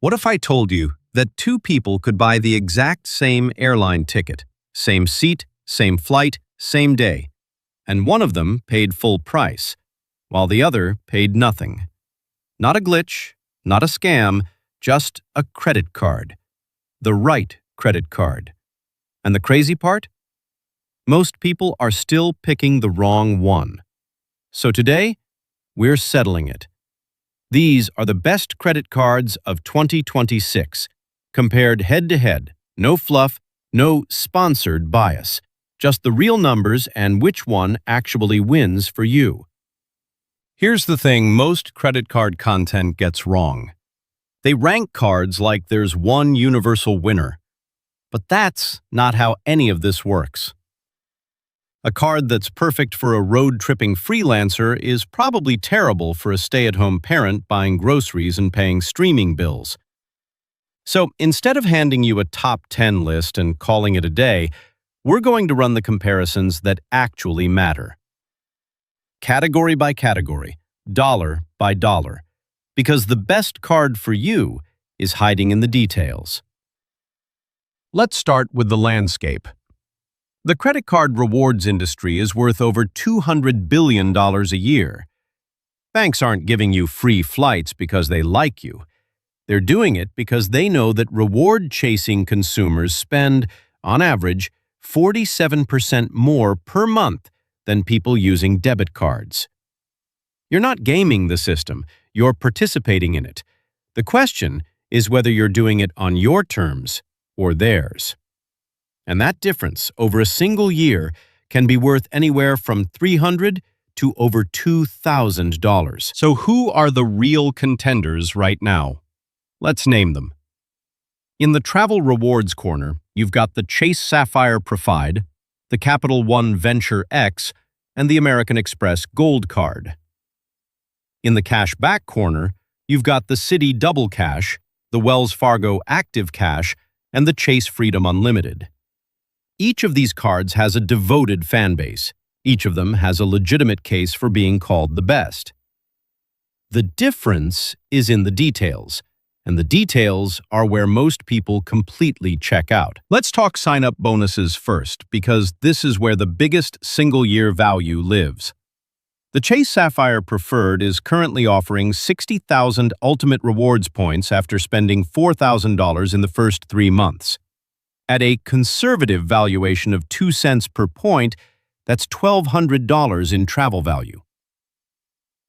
What if I told you that two people could buy the exact same airline ticket, same seat, same flight, same day, and one of them paid full price, while the other paid nothing? Not a glitch, not a scam, just a credit card. The right credit card. And the crazy part? Most people are still picking the wrong one. So today, we're settling it. These are the best credit cards of 2026, compared head-to-head, no fluff, no sponsored bias, just the real numbers and which one actually wins for you. Here's the thing most credit card content gets wrong. They rank cards like there's one universal winner. But that's not how any of this works. A card that's perfect for a road-tripping freelancer is probably terrible for a stay-at-home parent buying groceries and paying streaming bills. So instead of handing you a top 10 list and calling it a day, we're going to run the comparisons that actually matter. Category by category, dollar by dollar, because the best card for you is hiding in the details. Let's start with the landscape. The credit card rewards industry is worth over $200 billion a year. Banks aren't giving you free flights because they like you. They're doing it because they know that reward-chasing consumers spend, on average, 47% more per month than people using debit cards. You're not gaming the system, you're participating in it. The question is whether you're doing it on your terms or theirs. And that difference over a single year can be worth anywhere from $300 to over $2,000. So who are the real contenders right now? Let's name them. In the travel rewards corner, you've got the Chase Sapphire Preferred, the Capital One Venture X, and the American Express Gold Card. In the cashback corner, you've got the Citi Double Cash, the Wells Fargo Active Cash, and the Chase Freedom Unlimited. Each of these cards has a devoted fan base. Each of them has a legitimate case for being called the best. The difference is in the details, and the details are where most people completely check out. Let's talk sign-up bonuses first, because this is where the biggest single-year value lives. The Chase Sapphire Preferred is currently offering 60,000 ultimate rewards points after spending $4,000 in the first 3 months. At a conservative valuation of 2 cents per point, that's $1,200 in travel value.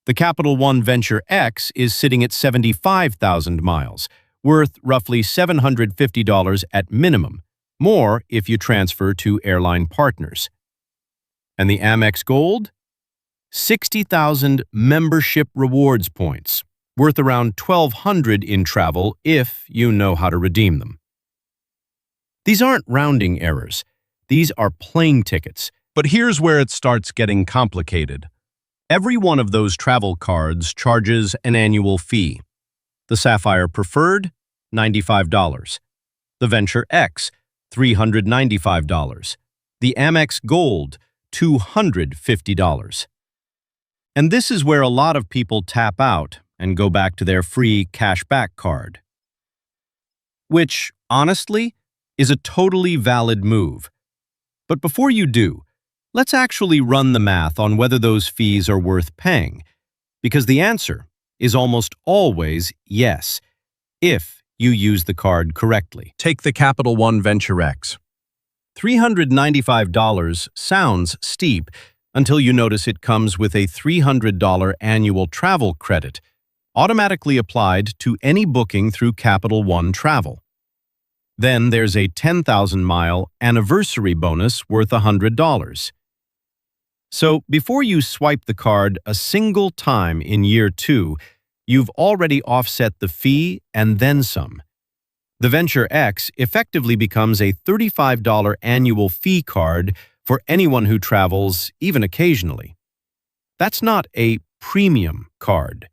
The Capital One Venture X is sitting at 75,000 miles, worth roughly $750 at minimum, more if you transfer to airline partners. And the Amex Gold? 60,000 membership rewards points, worth around $1,200 in travel if you know how to redeem them. These aren't rounding errors. These are plane tickets. But here's where it starts getting complicated. Every one of those travel cards charges an annual fee. The Sapphire Preferred, $95. The Venture X, $395. The Amex Gold, $250. And this is where a lot of people tap out and go back to their free cashback card. Which, honestly, is a totally valid move. But before you do, let's actually run the math on whether those fees are worth paying, because the answer is almost always yes, if you use the card correctly. Take the Capital One Venture X. $395 sounds steep until you notice it comes with a $300 annual travel credit, automatically applied to any booking through Capital One Travel. Then there's a 10,000-mile anniversary bonus worth $100. So before you swipe the card a single time in year 2, you've already offset the fee and then some. The Venture X effectively becomes a $35 annual fee card for anyone who travels, even occasionally. That's not a premium card.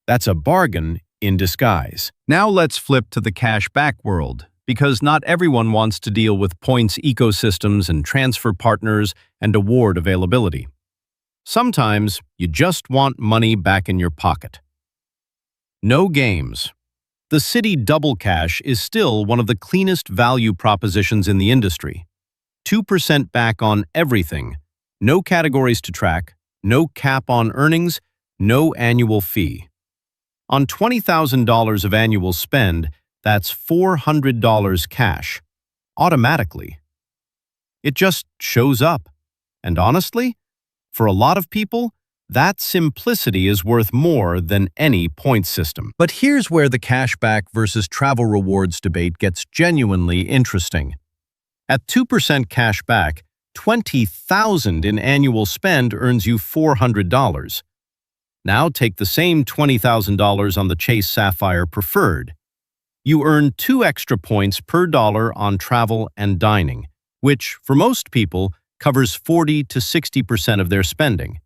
That's a bargain in disguise. Now let's flip to the cashback world, because not everyone wants to deal with points ecosystems and transfer partners and award availability. Sometimes you just want money back in your pocket. No games. The Citi Double Cash is still one of the cleanest value propositions in the industry. 2% back on everything, no categories to track, no cap on earnings, no annual fee. On $20,000 of annual spend, that's $400 cash, automatically. It just shows up. And honestly, for a lot of people, that simplicity is worth more than any point system. But here's where the cashback versus travel rewards debate gets genuinely interesting. At 2% cash back, $20,000 in annual spend earns you $400. Now take the same $20,000 on the Chase Sapphire Preferred. You earn 2 extra points per dollar on travel and dining, which, for most people, covers 40 to 60% of their spending.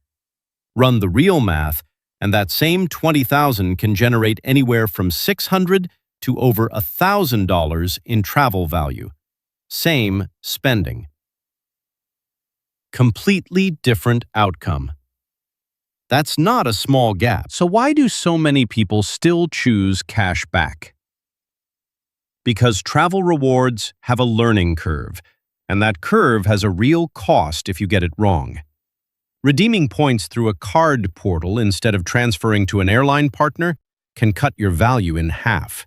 Run the real math, and that same $20,000 can generate anywhere from $600 to over $1,000 in travel value. Same spending. Completely different outcome. That's not a small gap. So why do so many people still choose cash back? Because travel rewards have a learning curve, and that curve has a real cost if you get it wrong. Redeeming points through a card portal instead of transferring to an airline partner can cut your value in half.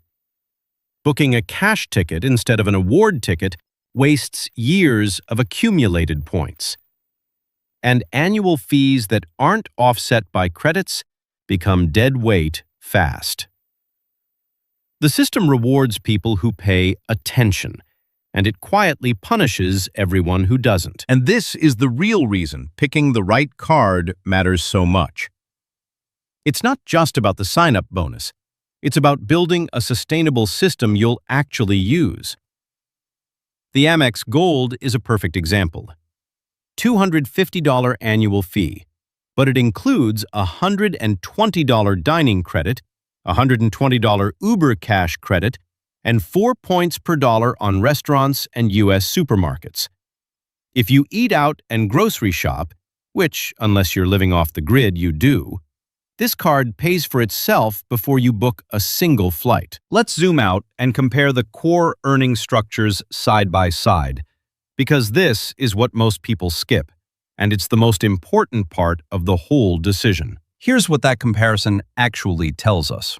Booking a cash ticket instead of an award ticket wastes years of accumulated points. And annual fees that aren't offset by credits become dead weight fast. The system rewards people who pay attention, and it quietly punishes everyone who doesn't. And this is the real reason picking the right card matters so much. It's not just about the sign-up bonus. It's about building a sustainable system you'll actually use. The Amex Gold is a perfect example. $250 annual fee, but it includes a $120 dining credit, a $120 Uber Cash credit, and 4 points per dollar on restaurants and U.S. supermarkets. If you eat out and grocery shop, which, unless you're living off the grid, you do, this card pays for itself before you book a single flight. Let's zoom out and compare the core earning structures side by side, because this is what most people skip, and it's the most important part of the whole decision. Here's what that comparison actually tells us.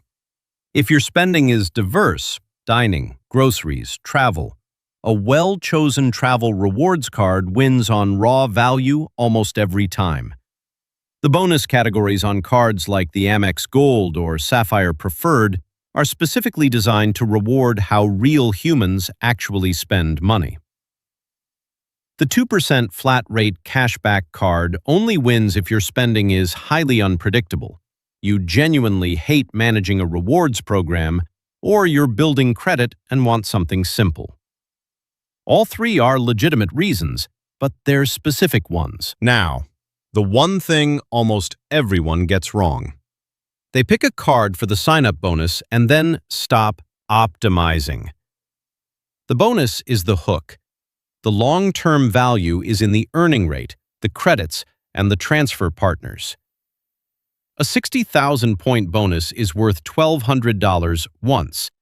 If your spending is diverse, dining, groceries, travel, a well-chosen travel rewards card wins on raw value almost every time. The bonus categories on cards like the Amex Gold or Sapphire Preferred are specifically designed to reward how real humans actually spend money. The 2% flat-rate cashback card only wins if your spending is highly unpredictable, you genuinely hate managing a rewards program, or you're building credit and want something simple. All three are legitimate reasons, but they're specific ones. Now, the one thing almost everyone gets wrong. They pick a card for the sign-up bonus and then stop optimizing. The bonus is the hook. The long-term value is in the earning rate, the credits, and the transfer partners. A 60,000-point bonus is worth $1,200 once,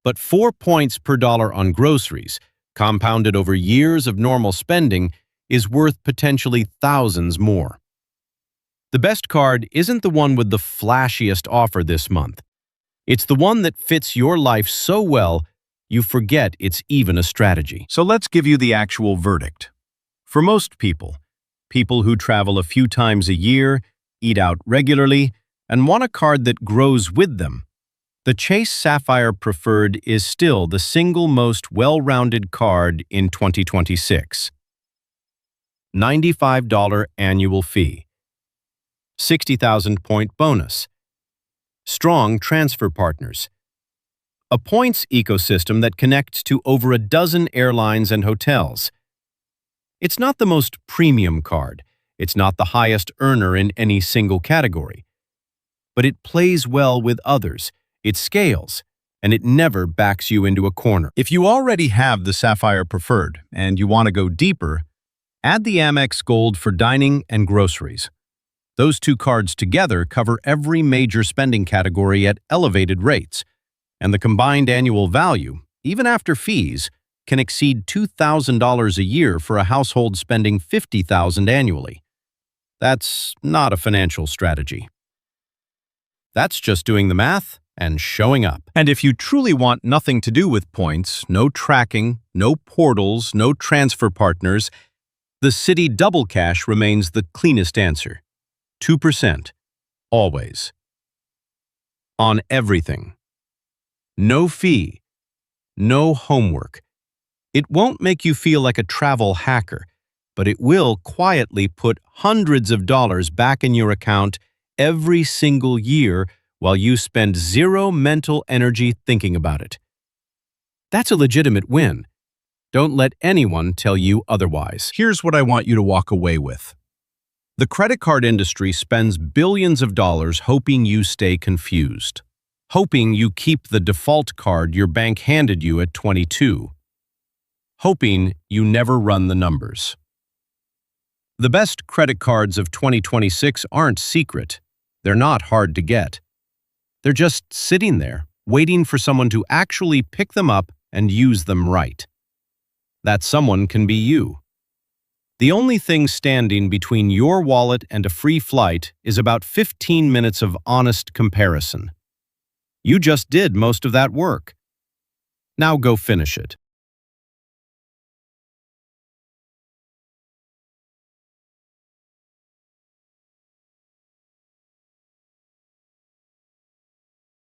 but 4 points per dollar on groceries, compounded over years of normal spending, is worth potentially thousands more. The best card isn't the one with the flashiest offer this month. It's the one that fits your life so well you forget it's even a strategy. So let's give you the actual verdict. For most people who travel a few times a year, eat out regularly, and want a card that grows with them, the Chase Sapphire Preferred is still the single most well-rounded card in 2026. $95 annual fee. 60,000-point bonus. Strong transfer partners. A points ecosystem that connects to over a dozen airlines and hotels. It's not the most premium card. It's not the highest earner in any single category. But it plays well with others, it scales, and it never backs you into a corner. If you already have the Sapphire Preferred and you want to go deeper, add the Amex Gold for dining and groceries. Those two cards together cover every major spending category at elevated rates, And the combined annual value, even after fees, can exceed $2,000 a year for a household spending $50,000 annually. That's not a financial strategy. That's just doing the math and showing up. And if you truly want nothing to do with points, no tracking, no portals, no transfer partners, the Citi Double Cash remains the cleanest answer. 2%. Always. On everything. No fee. No homework. It won't make you feel like a travel hacker, but it will quietly put hundreds of dollars back in your account every single year while you spend zero mental energy thinking about it. That's a legitimate win. Don't let anyone tell you otherwise. Here's what I want you to walk away with. The credit card industry spends billions of dollars hoping you stay confused, hoping you keep the default card your bank handed you at 22, hoping you never run the numbers. The best credit cards of 2026 aren't secret. They're not hard to get. They're just sitting there, waiting for someone to actually pick them up and use them right. That someone can be you. The only thing standing between your wallet and a free flight is about 15 minutes of honest comparison. You just did most of that work. Now go finish it.